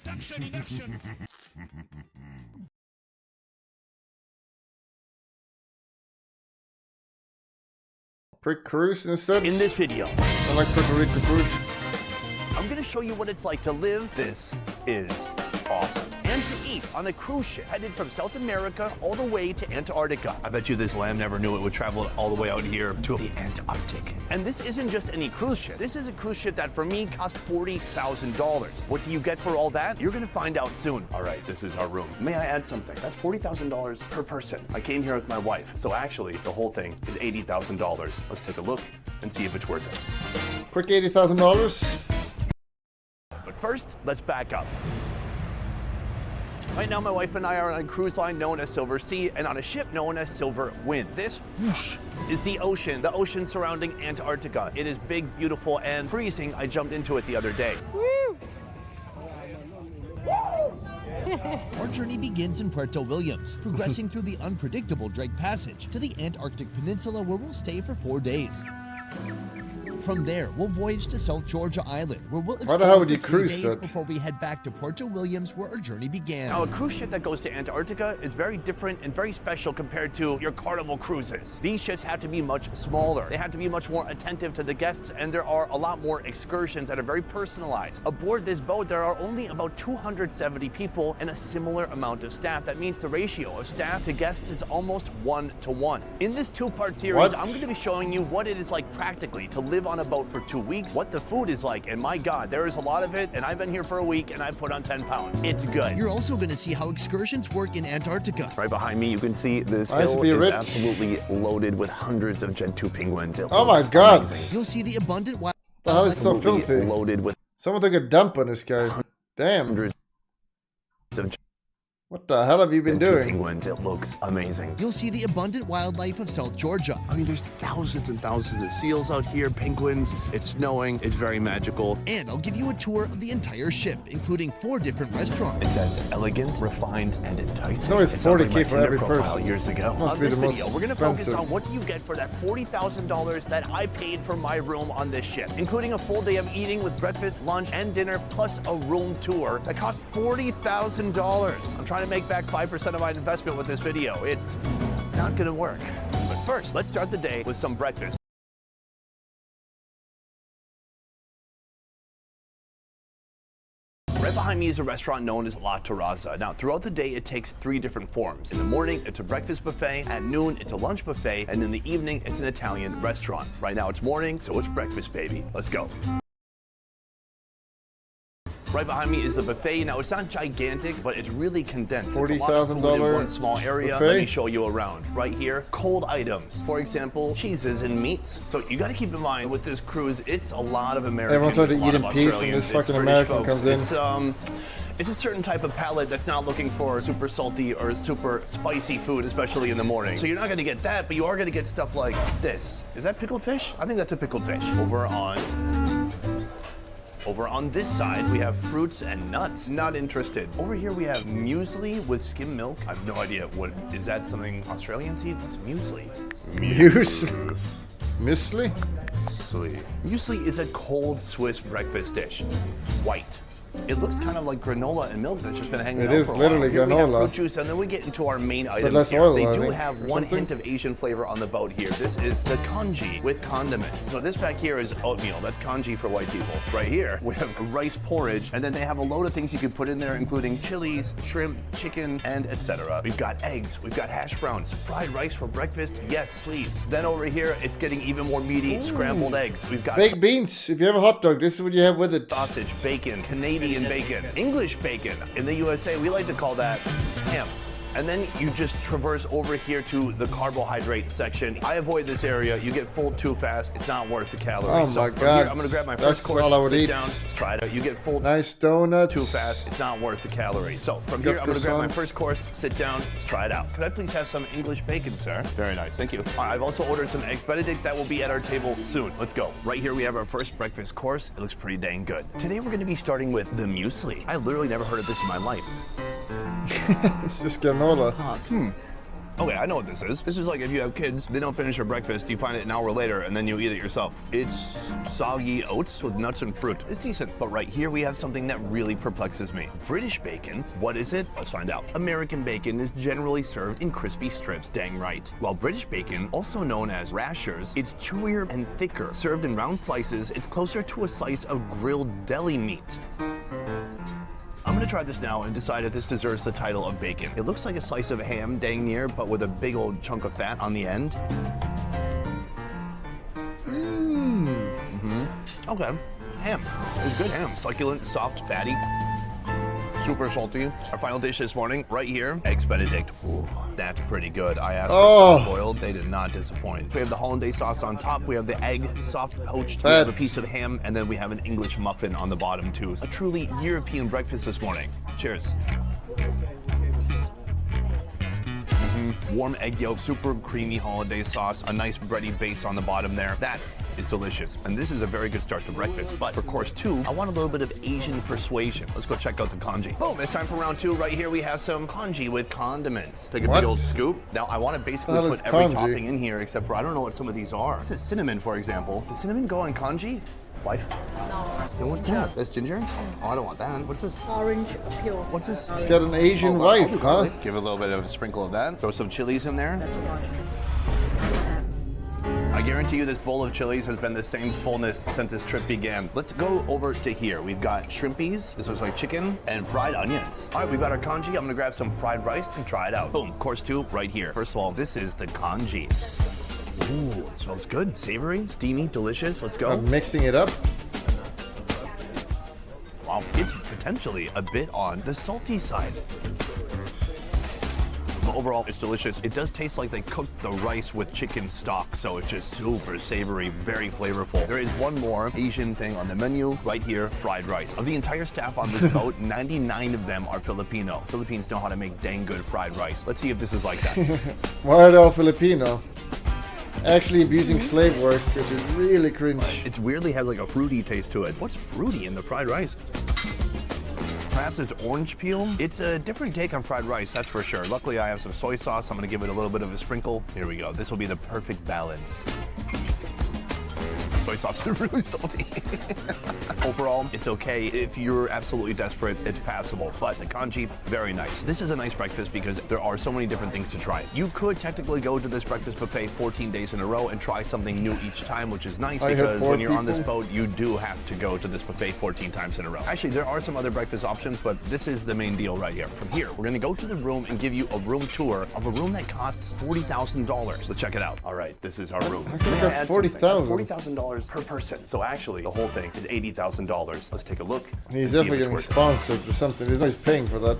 Induction, induction. Prick cruise instead? In this video, I like Puerto Rico cruise. I'm gonna show you what it's like to live. This is awesome. And to eat on a cruise ship headed from South America all the way to Antarctica. I bet you this lamb never knew it would travel all the way out here to the Antarctic. And this isn't just any cruise ship. This is a cruise ship that for me cost $40,000. What do you get for all that? You're gonna find out soon. All right, this is our room. May I add something? That's $40,000 per person. I came here with my wife, so actually the whole thing is $80,000. Let's take a look and see if it's worth it. Quick $80,000. But first, let's back up. Right now, my wife and I are on a cruise line known as Silver Sea and on a ship known as Silver Wind. This whoosh, is the ocean surrounding Antarctica. It is big, beautiful, and freezing. I jumped into it the other day. Woo! Our journey begins in Puerto Williams, progressing through the unpredictable Drake Passage to the Antarctic Peninsula, where we'll stay for 4 days. From there, we'll voyage to South Georgia Island, where we'll explore for 3 days before we head back to Puerto Williams, where our journey began. Now, a cruise ship that goes to Antarctica is very different and very special compared to your Carnival cruises. These ships have to be much smaller. They have to be much more attentive to the guests, and there are a lot more excursions that are very personalized. Aboard this boat, there are only about 270 people and a similar amount of staff. That means the ratio of staff to guests is almost 1-to-1. In this two-part series, I'm going to be showing you what it is like practically to live on a boat for 2 weeks, what the food is like, and my God, there is a lot of it, and I've been here for a week, and I've put on 10 pounds. It's good. You're also going to see how excursions work in Antarctica. Right behind me, you can see this hill is absolutely loaded with hundreds of Gen 2 penguins. Oh my God. Amazing. You'll see the abundant wild. The hell is so filthy? Loaded with Someone took a dump on this guy. Damn. hundreds of What the hell have you been doing? penguins. It looks amazing. You'll see the abundant wildlife of South Georgia. I mean, there's thousands and thousands of seals out here, penguins. It's snowing. It's very magical. And I'll give you a tour of the entire ship, including 4 different restaurants. It's as elegant, refined, and enticing. So it's It sounds like 40K my for Tinder every profile person. years ago. Must On be this the most video, we're going to focus expensive. on what do you get for that $40,000 that I paid for my room on this ship, including a full day of eating with breakfast, lunch, and dinner, plus a room tour that cost $40,000. I'm trying to make back 5% of my investment with this video. It's not gonna work. But first, let's start the day with some breakfast. Right behind me is a restaurant known as La Terraza. Now, throughout the day, it takes 3 different forms. In the morning, it's a breakfast buffet. At noon, it's a lunch buffet. And in the evening, it's an Italian restaurant. Right now, it's morning, so it's breakfast, baby. Let's go. Right behind me is the buffet. Now, it's not gigantic, but it's really condensed. It's a lot of food in one small area. buffet. Let me show you around. Right here, cold items. For example, cheeses and meats. So you got to keep in mind, with this cruise, it's a lot of Americans. Everyone tried to it's a lot eat in of peace, and Australians, this it's fucking British American folks. comes in. It's a certain type of palate that's not looking for super salty or super spicy food, especially in the morning. So you're not gonna get that, but you are gonna get stuff like this. Is that pickled fish? I think that's a pickled fish. Over on this side, we have fruits and nuts. Not interested. Over here, we have muesli with skim milk. I have no idea what, is that something Australians eat? What's muesli? Muesli? Muesli is a cold Swiss breakfast dish. White. It looks kind of like granola and milk that's just been hanging out for a while. It is literally Here we have granola. fruit juice, and then we get into our main items less here. oil, They I do think, have or one something. hint of Asian flavor on the boat here. This is the congee with condiments. So this back here is oatmeal. That's congee for white people. Right here, we have rice porridge, and then they have a load of things you can put in there, including chilies, shrimp, chicken, and etc. We've got eggs, we've got hash browns, fried rice for breakfast. Yes, please. Then over here, it's getting even more meaty, scrambled eggs. We've got Baked beans. If you have a hot dog, this is what you have with it. sausage, bacon, Canadian bacon, English bacon. In the USA, we like to call that ham. And then you just traverse over here to the carbohydrate section. I avoid this area. You get full too fast. It's not worth the calories. Oh my from God. Here, I'm gonna grab my That's first course, all I would sit eat. down, let's try it out. You get full Nice donuts. too fast. It's not worth the calories. So from Got here, I'm gonna grab my croissants. first course, sit down, let's try it out. Could I please have some English bacon, sir? Very nice, thank you. All right, I've also ordered some eggs Benedict that will be at our table soon. Let's go. Right here, we have our first breakfast course. It looks pretty dang good. Today, we're gonna be starting with the muesli. I literally never heard of this in my life. It's just granola. Okay, I know what this is. This is like if you have kids, they don't finish their breakfast, you find it an hour later, and then you eat it yourself. It's soggy oats with nuts and fruit. It's decent, but right here we have something that really perplexes me. British bacon, what is it? Let's find out. American bacon is generally served in crispy strips, dang right. While British bacon, also known as rashers, it's chewier and thicker. Served in round slices, it's closer to a slice of grilled deli meat. I'm gonna try this now and decide if this deserves the title of bacon. It looks like a slice of ham, dang near, but with a big old chunk of fat on the end. Okay, ham. It's good ham. Succulent, soft, fatty, super salty. Our final dish this morning, right here, eggs Benedict. Ooh, that's pretty good. I asked for soft boiled. They did not disappoint. We have the hollandaise sauce on top. We have the egg, soft poached. We have a piece of ham, and then we have an English muffin on the bottom too. A truly European breakfast this morning. Cheers. Warm egg yolk, super creamy hollandaise sauce, a nice bready base on the bottom there. That is delicious. And this is a very good start to breakfast. But for course 2, I want a little bit of Asian persuasion. Let's go check out the congee. Boom, it's time for round 2. Right here we have some congee with condiments. Take a big old scoop. Now I want to basically put every topping in here except for, I don't know what some of these are. This is cinnamon, for example. Does cinnamon go on congee? Wife? No. Then what's that? That's ginger? Oh, I don't want that. What's this? Orange peel. What's this? It's got an Asian I'll wife, do huh? garlic. Give it a little bit of a sprinkle of that. Throw some chilies in there. That's one. I guarantee you this bowl of chilies has been the same fullness since this trip began. Let's go over to here. We've got shrimpies, this looks like chicken, and fried onions. All right, we've got our congee. I'm gonna grab some fried rice and try it out. Boom, course 2 right here. First of all, this is the congee. Ooh, it smells good. Savory, steamy, delicious. Let's go. I'm mixing it up. Wow, it's potentially a bit on the salty side. But overall, it's delicious. It does taste like they cooked the rice with chicken stock, so it's just super savory, very flavorful. There is one more Asian thing on the menu right here, fried rice. Of the entire staff on this boat, 99 of them are Filipino. Philippines know how to make dang good fried rice. Let's see if this is like that. Why are they all Filipino? Actually abusing slave work, which is really cringe. It weirdly has like a fruity taste to it. What's fruity in the fried rice? Perhaps it's orange peel. It's a different take on fried rice, that's for sure. Luckily, I have some soy sauce. I'm gonna give it a little bit of a sprinkle. Here we go. This will be the perfect balance. Soy sauce is really salty. Overall, it's okay. If you're absolutely desperate, it's passable. But the congee, very nice. This is a nice breakfast because there are so many different things to try. You could technically go to this breakfast buffet 14 days in a row and try something new each time, which is nice because when you're on this boat, you do have to go to this buffet 14 times in a row. Actually, there are some other breakfast options, but this is the main deal right here. From here, we're gonna go to the room and give you a room tour of a room that costs $40,000. Let's check it out. All right, this is our room. I think that's $40,000. $40,000 per person. So actually, the whole thing is $80,000. Let's take a look. He's definitely getting sponsored or something. He's paying for that.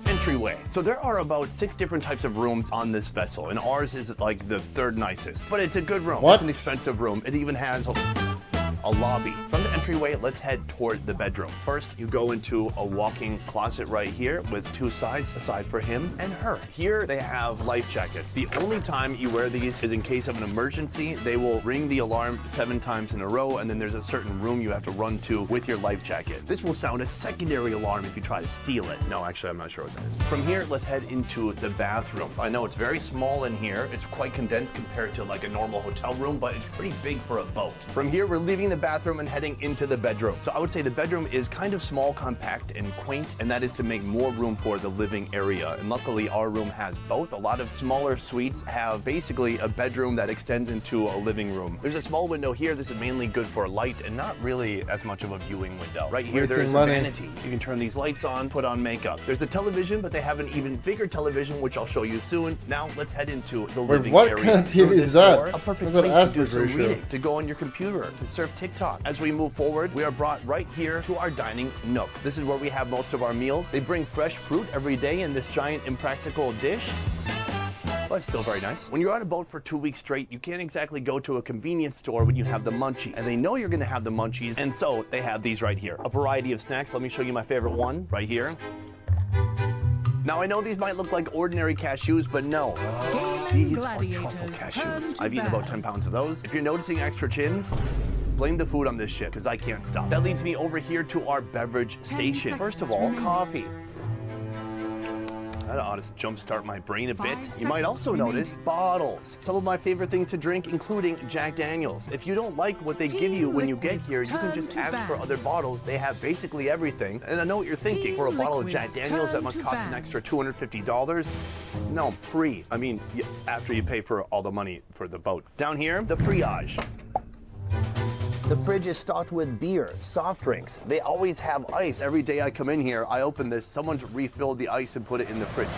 Entryway. So there are about 6 different types of rooms on this vessel, and ours is like the 3rd nicest. But it's a good room. What? It's an expensive room. It even has a lobby. From the entryway, let's head toward the bedroom. First, you go into a walk-in closet right here with 2 sides, a side for him and her. Here, they have life jackets. The only time you wear these is in case of an emergency. They will ring the alarm 7 times in a row, and then there's a certain room you have to run to with your life jacket. This will sound a secondary alarm if you try to steal it. No, actually, I'm not sure what that is. From here, let's head into the bathroom. I know it's very small in here. It's quite condensed compared to like a normal hotel room, but it's pretty big for a boat. From here, we're leaving the bathroom and heading into the bedroom. So I would say the bedroom is kind of small, compact, and quaint, and that is to make more room for the living area. And luckily, our room has both. A lot of smaller suites have basically a bedroom that extends into a living room. There's a small window here. This is mainly good for light and not really as much of a viewing window. Right here, there's a vanity. You can turn these lights on, put on makeup. There's a television, but they have an even bigger television, which I'll show you soon. Now, let's head into the living area. What kind of TV is that? A perfect Is that place to do aspect some ratio? reading, to go on your computer, to surf TikTok. As we move forward, we are brought right here to our dining nook. This is where we have most of our meals. They bring fresh fruit every day in this giant impractical dish. But it's still very nice. When you're on a boat for 2 weeks straight, you can't exactly go to a convenience store when you have the munchies. And they know you're gonna have the munchies, and so they have these right here. A variety of snacks. Let me show you my favorite one right here. Now, I know these might look like ordinary cashews, but no. These are truffle cashews. I've eaten about 10 pounds of those. If you're noticing extra chins, blame the food on this ship, because I can't stop. That leads me over here to our beverage station. First of all, coffee. That ought to jumpstart my brain a bit. 5 You might also seconds notice bottles. Some of my favorite things to drink, including Jack Daniels. If you don't like what they give you when you get here, you can just ask for other bottles. They have basically everything. And I know what you're thinking. For a bottle of Jack Daniels, that must cost an extra $250. No, free. I mean, after you pay for all the money for the boat. Down here, the friage. The fridge is stocked with beer, soft drinks. They always have ice. Every day I come in here, I open this, someone's refilled the ice and put it in the fridge.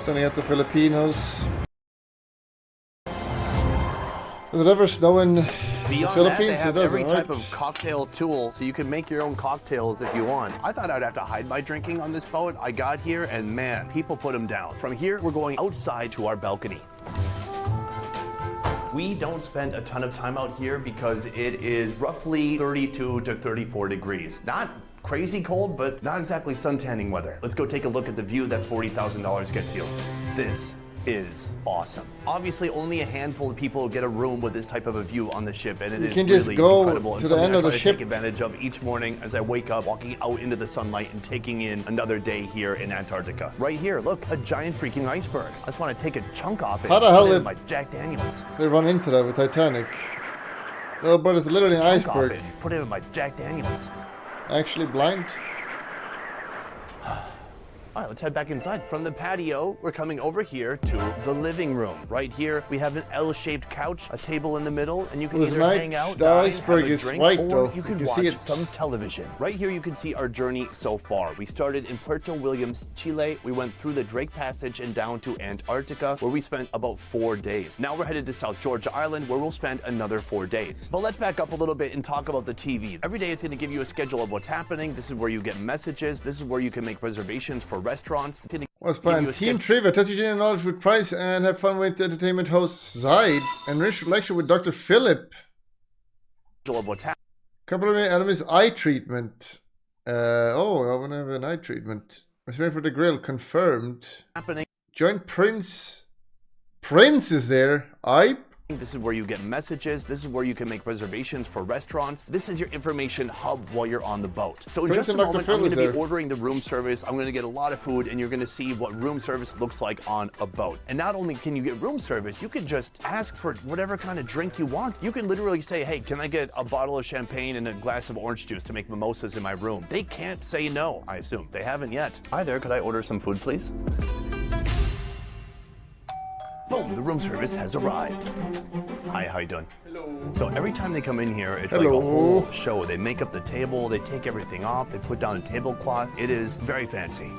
Sending out the Filipinos. Does it ever snow in the Beyond Philippines? that, they have It every doesn't, type right? of cocktail tool, so you can make your own cocktails if you want. I thought I'd have to hide my drinking on this boat. I got here, and man, people put them down. From here, we're going outside to our balcony. We don't spend a ton of time out here because it is roughly 32 to 34 degrees. Not crazy cold, but not exactly suntanning weather. Let's go take a look at the view that $40,000 gets you. This is awesome. Obviously, only a handful of people get a room with this type of a view on the ship, and it You is can just really go incredible. And to the something end I of the try to ship. take advantage of each morning as I wake up, walking out into the sunlight and taking in another day here in Antarctica. Right here, look, a giant freaking iceberg. I just want to take a chunk off it. How the and hell put it did- in my Jack Daniels? They run into that with Titanic. No, but it's literally an Chunk off iceberg. it, put it in my Jack Daniels. Actually blind. All right, let's head back inside. From the patio, we're coming over here to the living room. Right here, we have an L-shaped couch, a table in the middle, and you can It was either nice. hang out, The dine, iceberg have a is drink, white, or though. you can You watch see it. some television. Right here, you can see our journey so far. We started in Puerto Williams, Chile. We went through the Drake Passage and down to Antarctica, where we spent about 4 days. Now we're headed to South Georgia Island, where we'll spend another 4 days. But let's back up a little bit and talk about the TV. Every day, it's going to give you a schedule of what's happening. This is where you get messages. This is where you can make reservations for restaurants. It's gonna What's give you planned? a Team schedule trivia. Test your general knowledge with Price and have fun with entertainment host Zaid. And rich lecture with Dr. Philip. of what's Couple of enemies eye treatment. Oh, I want to have an eye treatment. Reserving for the grill confirmed. happening. Join Prince. Prince is there. I. This is where you get messages. This is where you can make reservations for restaurants. This is your information hub while you're on the boat. So in Prince just a and Dr. moment, Phil I'm going is to be there. ordering the room service. I'm going to get a lot of food, and you're going to see what room service looks like on a boat. And not only can you get room service, you can just ask for whatever kind of drink you want. You can literally say, hey, can I get a bottle of champagne and a glass of orange juice to make mimosas in my room? They can't say no, I assume. They haven't yet. Hi there, could I order some food, please? Boom, the room service has arrived. Hi, how you doing? Hello. So every time they come in here, it's like a Hello. whole show. They make up the table, they take everything off, they put down a tablecloth. It is very fancy.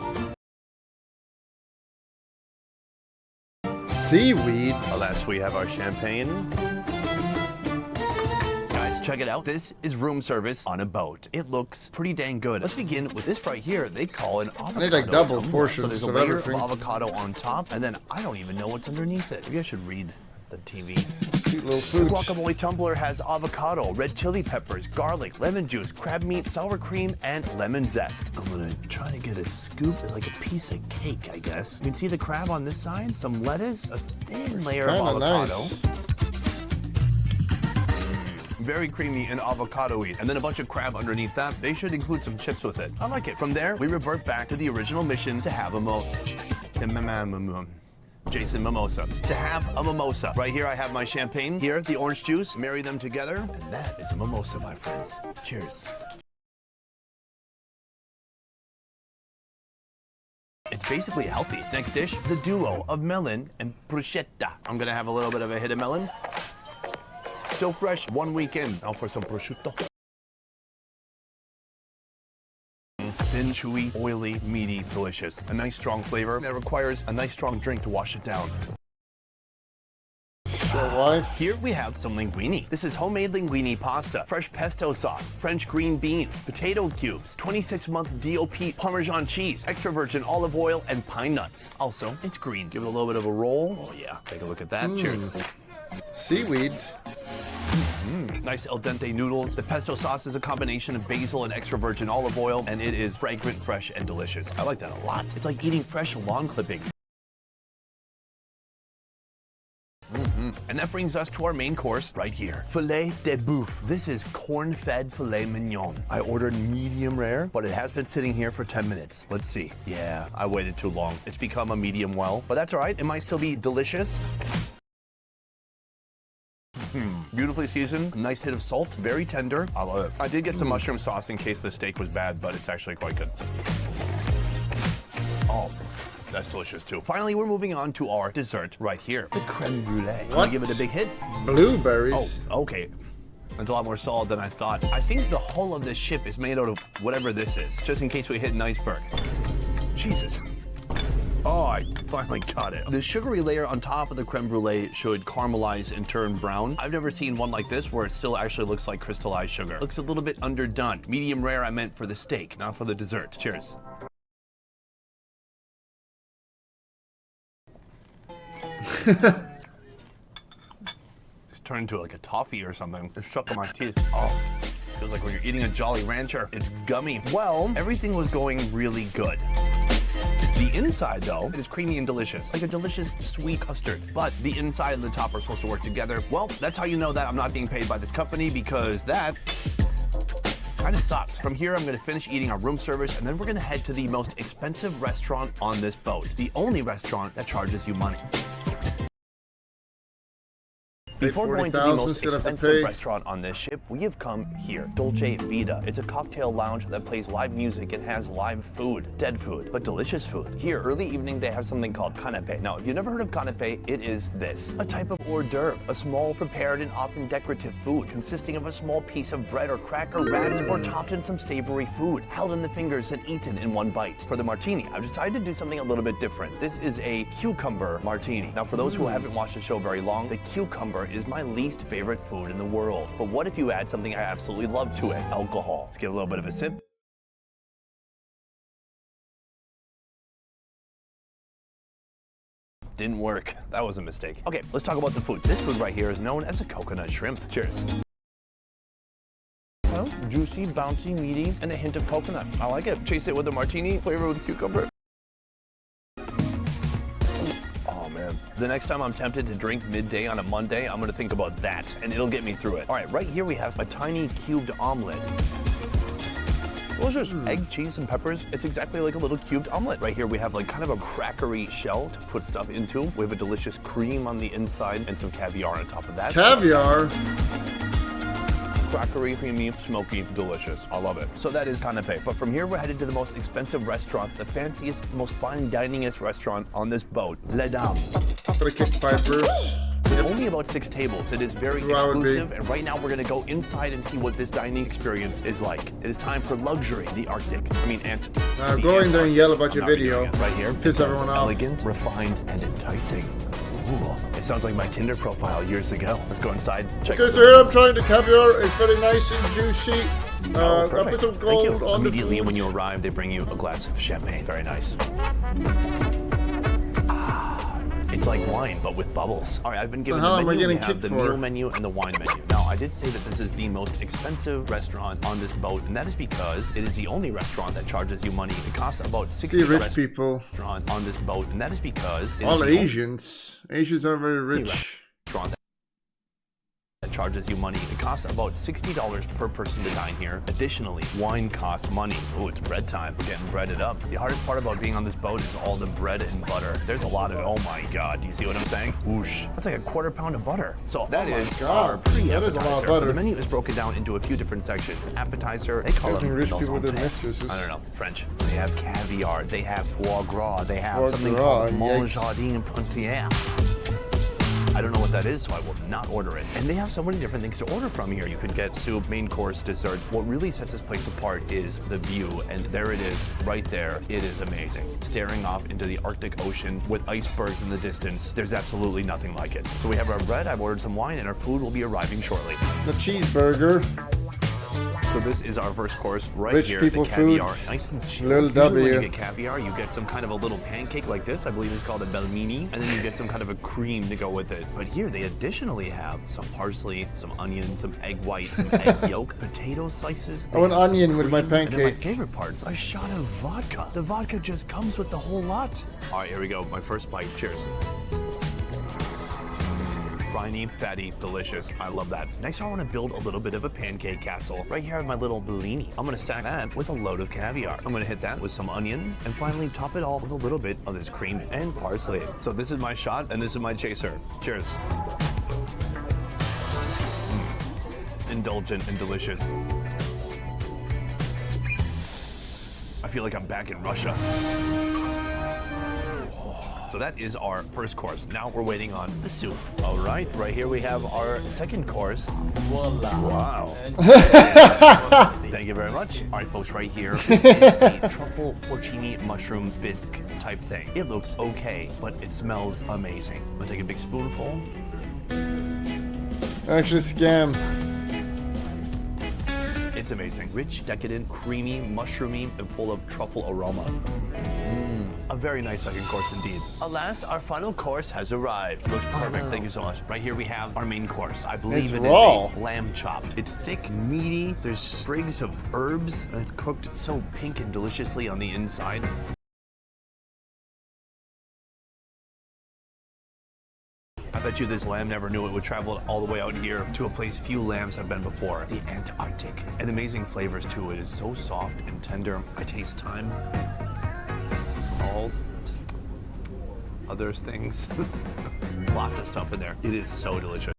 Seaweed. Alas, we have our champagne. Guys, check it out. This is room service on a boat. It looks pretty dang good. Let's begin with this right here. They call an avocado. need, like, double tumbler. portions So there's a of layer everything. of avocado on top, and then I don't even know what's underneath it. Maybe I should read the TV. Cute little The food. guacamole tumbler has avocado, red chili peppers, garlic, lemon juice, crab meat, sour cream, and lemon zest. I'm gonna try to get a scoop, like a piece of cake, I guess. You can see the crab on this side, some lettuce, a thin layer of Kinda avocado. nice. Very creamy and avocado-y. And then a bunch of crab underneath that. They should include some chips with it. I like it. From there, we revert back to the original mission to have a Jason mimosa. To have a mimosa. Right here I have my champagne. Here, the orange juice. Marry them together. And that is a mimosa, my friends. Cheers. It's basically healthy. Next dish, the duo of melon and bruschetta. I'm gonna have a little bit of a hit of melon. Still fresh, 1 week in. Now for some prosciutto. Thin, chewy, oily, meaty, delicious. A nice strong flavor that requires a nice strong drink to wash it down. Your wife. Here we have some linguine. This is homemade linguine pasta, fresh pesto sauce, French green beans, potato cubes, 26-month DOP Parmesan cheese, extra virgin olive oil, and pine nuts. Also, it's green. Give it a little bit of a roll. Oh yeah, take a look at that. Cheers. Seaweed. Nice al dente noodles. The pesto sauce is a combination of basil and extra virgin olive oil, and it is fragrant, fresh, and delicious. I like that a lot. It's like eating fresh lawn clippings. And that brings us to our main course right here. Filet de boeuf. This is corn-fed filet mignon. I ordered medium rare, but it has been sitting here for 10 minutes. Let's see. Yeah, I waited too long. It's become a medium well, but that's all right. It might still be delicious. Beautifully seasoned, nice hit of salt, very tender. I love it. I did get some mushroom sauce in case the steak was bad, but it's actually quite good. Oh, that's delicious too. Finally, we're moving on to our dessert right here, the creme brulee. Want to give it a big hit? Blueberries. Oh, okay. It's a lot more solid than I thought. I think the hull of this ship is made out of whatever this is, just in case we hit an iceberg. Jesus. Oh, I finally got it. The sugary layer on top of the creme brulee should caramelize and turn brown. I've never seen one like this where it still actually looks like crystallized sugar. Looks a little bit underdone. Medium rare I meant for the steak, not for the dessert. Cheers. It's turned into like a toffee or something. It's stuck in my teeth. Oh. Feels like when you're eating a Jolly Rancher. It's gummy. Well, everything was going really good. The inside, though, is creamy and delicious, like a delicious sweet custard. But the inside and the top are supposed to work together. Well, that's how you know that I'm not being paid by this company, because that kind of sucked. From here, I'm going to finish eating our room service, and then we're going to head to the most expensive restaurant on this boat. The only restaurant that charges you money. Before going to the most expensive restaurant on this ship, we have come here, Dolce Vita. It's a cocktail lounge that plays live music and has live food. Dead food, but delicious food. Here, early evening, they have something called canapé. Now, if you've never heard of canapé, it is this. A type of hors d'oeuvre, a small prepared and often decorative food consisting of a small piece of bread or cracker wrapped or topped in some savory food, held in the fingers and eaten in one bite. For the martini, I've decided to do something a little bit different. This is a cucumber martini. Now, for those who haven't watched the show very long, the cucumber is my least favorite food in the world. But what if you add something I absolutely love to it? Alcohol. Let's give a little bit of a sip. Didn't work. That was a mistake. Okay, let's talk about the food. This food right here is known as a coconut shrimp. Cheers. Well, juicy, bouncy, meaty, and a hint of coconut. I like it. Chase it with a martini, flavor with cucumber. The next time I'm tempted to drink midday on a Monday, I'm gonna think about that, and it'll get me through it. All right, right here we have a tiny cubed omelet. Delicious. Egg, cheese, and peppers. It's exactly like a little cubed omelet. Right here we have like kind of a crackery shell to put stuff into. We have a delicious cream on the inside and some caviar on top of that. Caviar? Crackery, creamy, smoky, delicious. I love it. So that is canapé. But from here, we're headed to the most expensive restaurant, the fanciest, most fine diningest restaurant on this boat, Les Dames. For the kick pipers. Only about 6 tables. It is very exclusive, and right now we're gonna go inside and see what this dining experience is like. It is time for luxury, the Arctic. I mean, go in there and yell about your video. Right here, piss everyone off. Elegant, refined, and enticing. Ooh, it sounds like my Tinder profile years ago. Let's go inside. Check okay, so here I'm trying the caviar. It's very nice and juicy. Perfect. A bit of gold on Immediately the food. when you arrive, they bring you a glass of champagne. Very nice. It's like wine, but with bubbles. All right, I've been given the menu. We have the meal menu and the wine menu. Now, I did say that this is the most expensive restaurant on this boat, and that is because it is the only restaurant that charges you money. It costs about $60. See, rich people on this boat, and that is because all Asians are very rich. That charges you money. It costs about $60 per person to dine here. Additionally, wine costs money. Oh, it's bread time. We're getting breaded up. The hardest part about being on this boat is all the bread and butter. There's a lot of it. Oh my God, do you see what I'm saying? Whoosh. That's like a quarter pound of butter. So that is our pre-appetizer. That is a lot of butter. The menu is broken down into a few different sections. Appetizer, they call them rich people with their mistresses. I don't know, French. They have caviar, they have foie gras, they have something called Mon Jardin Frontière. I don't know what that is, so I will not order it. And they have so many different things to order from here. You could get soup, main course, dessert. What really sets this place apart is the view, and there it is, right there. It is amazing. Staring off into the Arctic Ocean with icebergs in the distance, there's absolutely nothing like it. So we have our bread, I've ordered some wine, and our food will be arriving shortly. The cheeseburger. So this is our first course right Rich here. people the caviar, foods. nice and chilled. Little W. When you get caviar, you get some kind of a little pancake like this. I believe it's called a belmini, and then you get some kind of a cream to go with it. But here they additionally have some parsley, some onion, some egg white, some egg yolk, potato slices. Oh, an onion with my And then pancake. my favorite part's a shot of vodka. The vodka just comes with the whole lot. All right, here we go. My first bite. Cheers. briny, fatty, delicious. I love that. Next, I want to build a little bit of a pancake castle. Right here I have my little bellini. I'm going to stack that with a load of caviar. I'm going to hit that with some onion and finally top it all with a little bit of this cream and parsley. So this is my shot and this is my chaser. Cheers. Indulgent and delicious. I feel like I'm back in Russia. So that is our first course. Now we're waiting on the soup. All right here we have our second course. Voila. Wow. Thank you very much. All right, folks, right here is a truffle porcini mushroom bisque type thing. It looks okay, but it smells amazing. I'm gonna take a big spoonful. Actually, scam. It's amazing. Rich, decadent, creamy, mushroomy, and full of truffle aroma. A very nice second course indeed. Alas, our final course has arrived. It looks perfect. Thank you so much. Right here we have our main course. I believe it is a lamb chop. It's thick, meaty. There's sprigs of herbs, and it's cooked so pink and deliciously on the inside. I bet you this lamb never knew it would travel all the way out here to a place few lambs have been before, the Antarctic. And amazing flavors too. It is so soft and tender. I taste thyme, salt, other things. Lots of stuff in there. It is so delicious.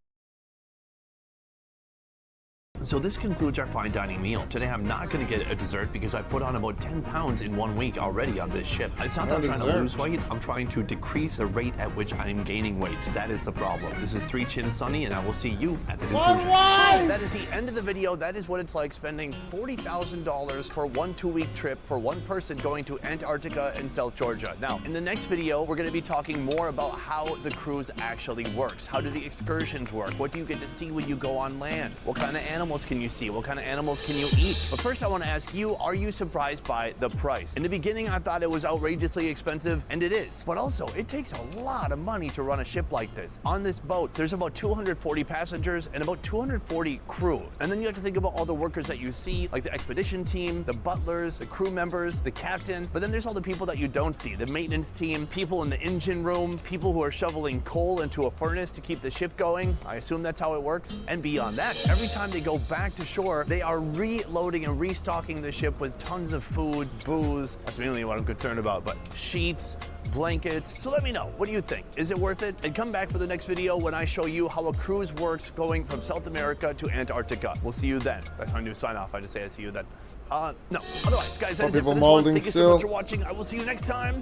So this concludes our fine dining meal. Today I'm not going to get a dessert because I put on about 10 pounds in 1 week already on this ship. It's not that I'm trying to lose weight, I'm trying to decrease the rate at which I'm gaining weight. That is the problem. This is 3 Chin Sunny and I will see you at the conclusion. That is the end of the video. That is what it's like spending $40,000 for 1 2-week trip for one person going to Antarctica and South Georgia. Now, in the next video, we're going to be talking more about how the cruise actually works. How do the excursions work? What do you get to see when you go on land? What kind of animals can you see? What kind of animals can you eat? But first I want to ask you, are you surprised by the price? In the beginning I thought it was outrageously expensive, and it is. But also, it takes a lot of money to run a ship like this. On this boat, there's about 240 passengers and about 240 crew. And then you have to think about all the workers that you see, like the expedition team, the butlers, the crew members, the captain. But then there's all the people that you don't see, the maintenance team, people in the engine room, people who are shoveling coal into a furnace to keep the ship going. I assume that's how it works. And beyond that, every time they go back to shore, they are reloading and restocking the ship with tons of food, booze. That's mainly what I'm concerned about, but sheets, blankets. So let me know, what do you think? Is it worth it? And come back for the next video when I show you how a cruise works going from South America to Antarctica. We'll see you then. That's my new sign off. I just say I see you then. No. Otherwise, guys, that is it for this one. Thank you so much for watching. I will see you next time.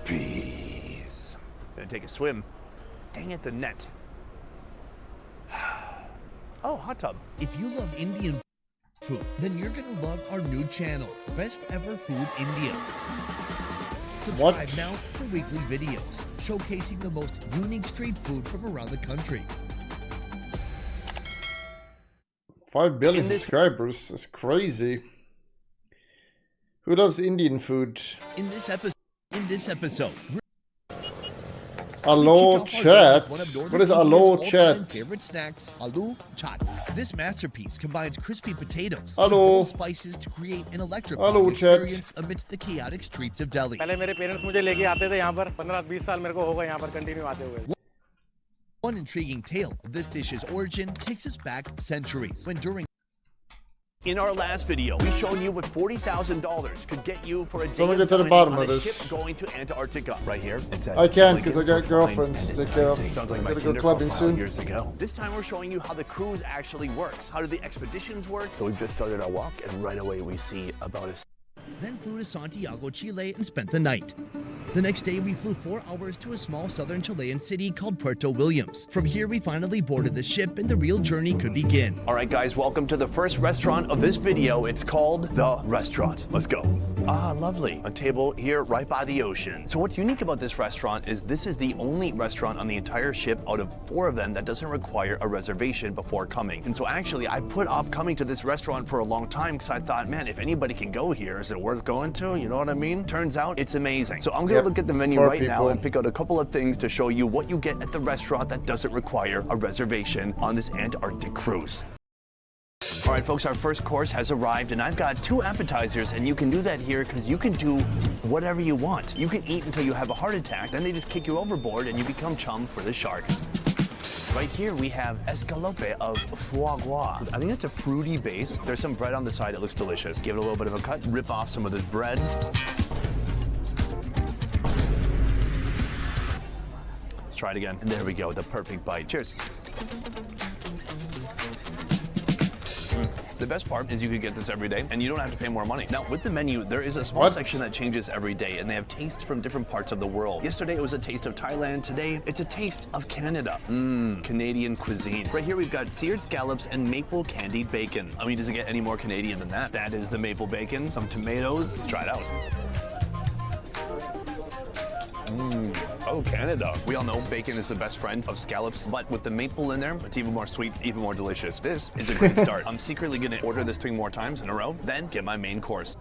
Peace. Gonna take a swim. Dang it, the net. Oh, hot tub. If you love Indian food, then you're gonna love our new channel, Best Ever Food India. Subscribe now for weekly videos showcasing the most unique street food from around the country. 5 billion subscribers, that's crazy. Who loves Indian food? In this episode, Aloo chat. What is aloo chat? Favorite snacks, aloo chat. This masterpiece combines crispy potatoes and bold spices to create an electrifying experience amidst the chaotic streets of Delhi. पहले मेरे parents मुझे लेके आते थे यहाँ पर 15-20 साल मेरे को हो गए यहाँ पर कंटिन्यू आते हुए. One intriguing tale of this dish's origin takes us back centuries when during In our last video, we showed you what $40,000 could get you for a day So of get to the signing bottom on of a this. ship going to Antarctica. Right here, it says I can, "Elegant, 'cause I got refined, girlfriends and to take care of. enticing." Sounds like I my gotta go Tinder clubbing profile soon. years ago. This time we're showing you how the cruise actually works. How do the expeditions work? So we've just started our walk, and right away we see about a then flew to Santiago, Chile and spent the night. The next day, we flew 4 hours to a small southern Chilean city called Puerto Williams. From here, we finally boarded the ship and the real journey could begin. All right, guys, welcome to the first restaurant of this video. It's called The Restaurant. Let's go. Ah, lovely. A table here right by the ocean. So what's unique about this restaurant is this is the only restaurant on the entire ship out of 4 of them that doesn't require a reservation before coming. And so actually, I put off coming to this restaurant for a long time because I thought, man, if anybody can go here, is it worth going to? You know what I mean? Turns out it's amazing. So I'm going to look at the menu right now and pick out a couple of things to show you what you get at the restaurant that doesn't require a reservation on this Antarctic cruise. All right, folks, our first course has arrived, and I've got 2 appetizers, and you can do that here because you can do whatever you want. You can eat until you have a heart attack, then they just kick you overboard, and you become chum for the sharks. Right here we have escalope of foie gras. I think it's a fruity base. There's some bread on the side. It looks delicious. Give it a little bit of a cut. Rip off some of this bread. Let's try it again. And there we go, the perfect bite. Cheers. The best part is you could get this every day and you don't have to pay more money. Now, with the menu, there is a small section that changes every day and they have tastes from different parts of the world. Yesterday, it was a taste of Thailand. Today, it's a taste of Canada. Canadian cuisine. Right here, we've got seared scallops and maple candied bacon. I mean, does it get any more Canadian than that? That is the maple bacon, some tomatoes. Let's try it out. Oh, Canada. We all know bacon is the best friend of scallops, but with the maple in there, it's even more sweet, even more delicious. This is a great start. I'm secretly gonna order this 3 more times in a row, then get my main course.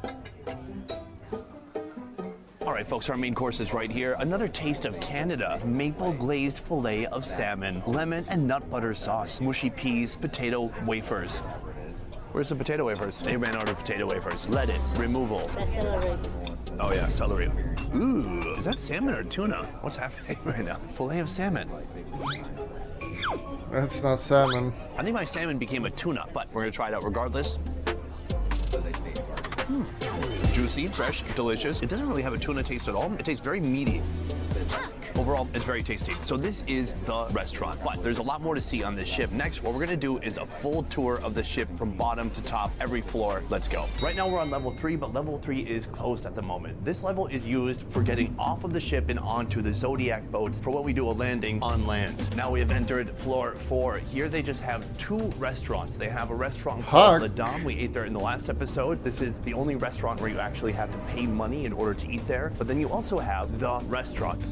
All right, folks, our main course is right here. Another taste of Canada. Maple glazed fillet of salmon, lemon and nut butter sauce, mushy peas, potato wafers. Where's the potato wafers? They ran out of potato wafers. Lettuce, removal. That's celery. Oh yeah, celery. Ooh, is that salmon or tuna? What's happening right now? Fillet of salmon. That's not salmon. I think my salmon became a tuna, but we're gonna try it out regardless. Juicy, fresh, delicious. It doesn't really have a tuna taste at all. It tastes very meaty. Overall, it's very tasty. So this is the restaurant, but there's a lot more to see on this ship. Next, what we're gonna do is a full tour of the ship from bottom to top, every floor. Let's go. Right now we're on level 3, but level 3 is closed at the moment. This level is used for getting off of the ship and onto the Zodiac boats for when we do a landing on land. Now we have entered floor 4. Here they just have 2 restaurants. They have a restaurant called Le Dame. We ate there in the last episode. This is the only restaurant where you actually have to pay money in order to eat there. But then you also have the restaurant.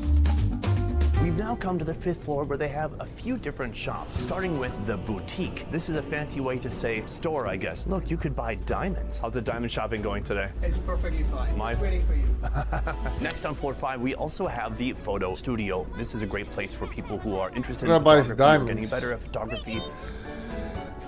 We've now come to the 5th floor where they have a few different shops, starting with the boutique. This is a fancy way to say store, I guess. Look, you could buy diamonds. How's the diamond shopping going today? It's perfectly fine. It's waiting for you. Next on floor 5, we also have the photo studio. This is a great place for people who are interested I'm in gonna buy photography or diamonds. getting better at photography.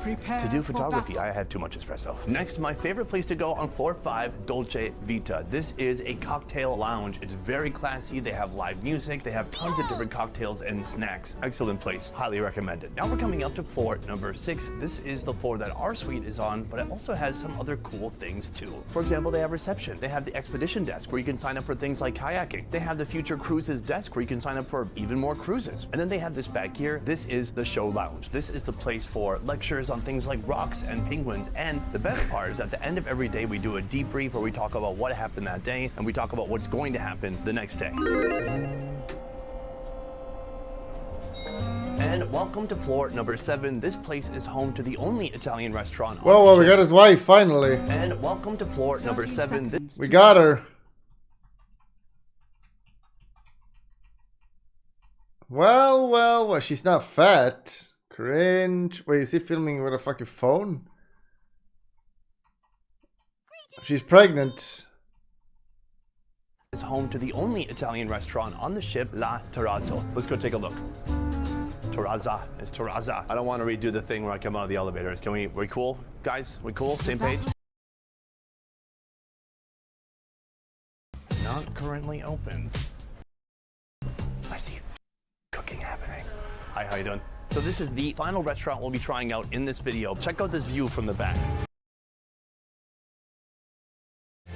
To do photography, I had too much espresso. Next, my favorite place to go on floor 5, Dolce Vita. This is a cocktail lounge. It's very classy. They have live music. They have tons of different cocktails and snacks. Excellent place. Highly recommended. Now we're coming up to floor number 6. This is the floor that our suite is on, but it also has some other cool things too. For example, they have reception. They have the expedition desk where you can sign up for things like kayaking. They have the future cruises desk where you can sign up for even more cruises. And then they have this back here. This is the show lounge. This is the place for lectures on things like rocks and penguins. And the best part is at the end of every day, we do a debrief where we talk about what happened that day and we talk about what's going to happen the next day. And welcome to floor number 7. This place is home to the only Italian restaurant on the Well, we ship. got his wife finally. And welcome to floor number 7. We got her. Well, she's not fat. Cringe. Wait, is he filming with a fucking phone? She's pregnant. Is home to the only Italian restaurant on the ship, La Terrazzo. Let's go take a look. Terrazza. It's Terrazza. I don't want to redo the thing where I come out of the elevators. Can we cool? Guys, we cool? Same page? Not currently open. I see cooking happening. Hi, how you doing? So this is the final restaurant we'll be trying out in this video. Check out this view from the back.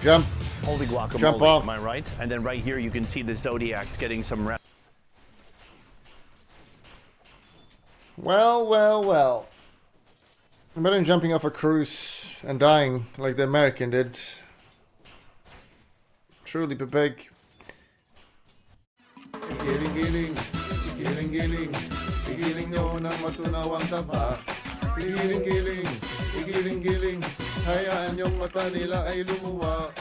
Jump. Holy guacamole, Jump off. am I right? And then right here you can see the Zodiacs getting some rest. Well. Better than jumping off a cruise and dying like the American did. Truly, Bebeg. Giling nyo na matunawang taba. Giling, hayaan yung mata nila ay lumuwa.